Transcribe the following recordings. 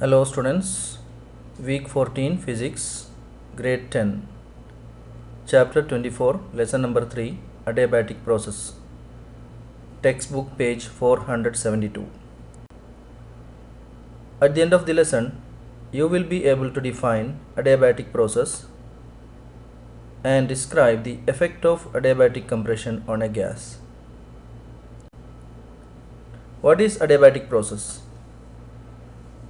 Hello students, week 14 physics, grade 10, chapter 24, lesson number 3, Adiabatic process, textbook page 472. At the end of the lesson, you will be able to define adiabatic process and describe the effect of adiabatic compression on a gas. What is adiabatic process?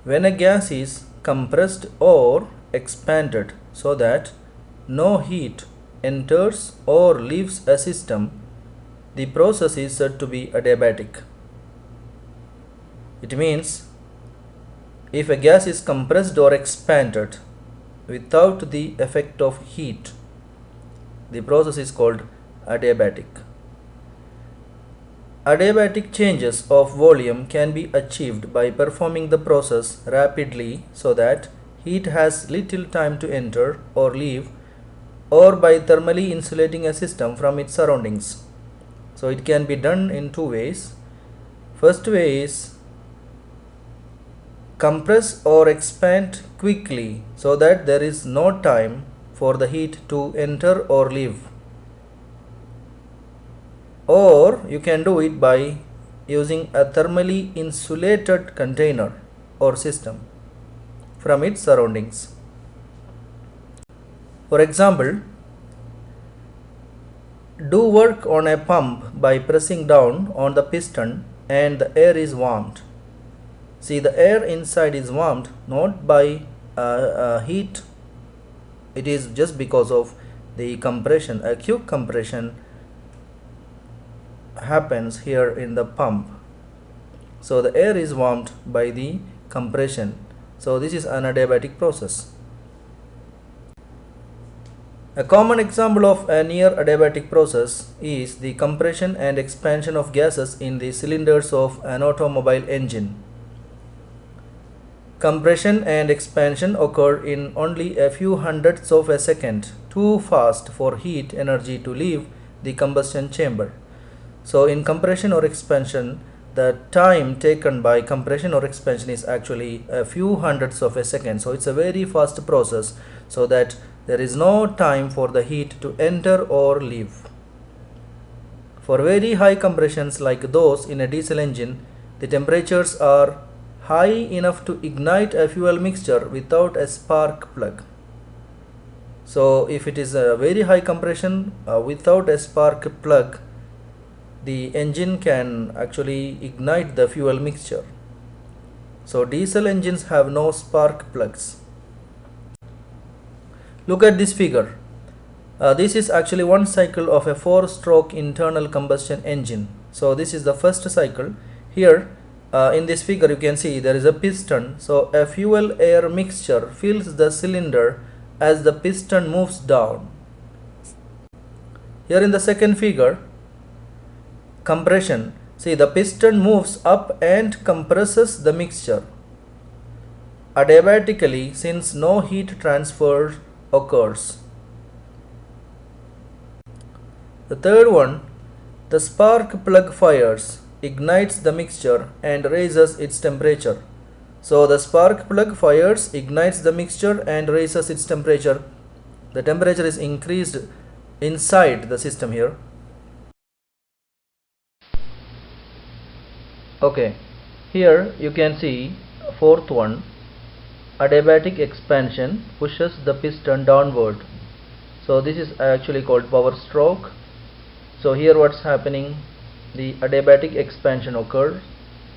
When a gas is compressed or expanded so that no heat enters or leaves a system, the process is said to be adiabatic. It means if a gas is compressed or expanded without the effect of heat, the process is called adiabatic. Adiabatic changes of volume can be achieved by performing the process rapidly so that heat has little time to enter or leave, or by thermally insulating a system from its surroundings. So it can be done in two ways. First way is compress or expand quickly so that there is no time for the heat to enter or leave. Or you can do it by using a thermally insulated container or system from its surroundings. For example, do work on a pump by pressing down on the piston and the air is warmed. See, the air inside is warmed not by heat, it is just because of the compression. A quick compression happens here in the pump, so the air is warmed by the compression. So this is an adiabatic process. A common example of a near adiabatic process is the compression and expansion of gases in the cylinders of an automobile engine. Compression and expansion occur in only a few hundredths of a second, too fast for heat energy to leave the combustion chamber. So in compression or expansion, the time taken by compression or expansion is actually a few hundredths of a second. So it's a very fast process, so that there is no time for the heat to enter or leave. For very high compressions like those in a diesel engine, the temperatures are high enough to ignite a fuel mixture without a spark plug. So if it is a very high compression without a spark plug, the engine can actually ignite the fuel mixture. So diesel engines have no spark plugs. Look at this figure. This is actually one cycle of a 4-stroke internal combustion engine. So this is the first cycle. Here in this figure you can see there is a piston. So a fuel air mixture fills the cylinder as the piston moves down. Here in the second figure, compression. See, the piston moves up and compresses the mixture adiabatically since no heat transfer occurs. The third one, the spark plug fires, ignites the mixture and raises its temperature. So the spark plug fires, ignites the mixture and raises its temperature. The temperature is increased inside the system here. Okay, here you can see fourth one, adiabatic expansion pushes the piston downward. So this is actually called power stroke. So here what's happening, the adiabatic expansion occurs.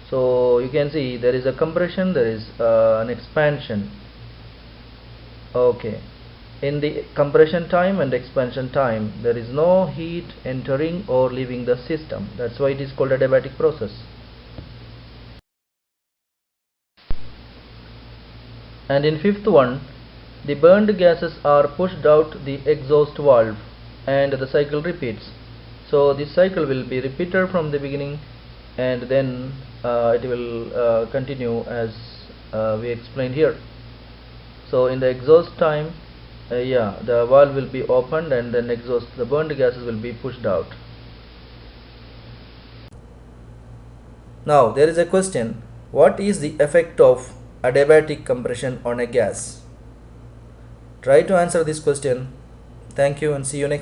So you can see there is a compression, there is an expansion. Okay, in the compression time and expansion time there is no heat entering or leaving the system. That's why it is called adiabatic process. And in fifth one, the burned gases are pushed out the exhaust valve and the cycle repeats. So this cycle will be repeated from the beginning, and then it will continue as we explained here. So in the exhaust time, the valve will be opened and then the burned gases will be pushed out. Now there is a question, what is the effect of adiabatic compression on a gas? Try to answer this question. Thank you and see you next.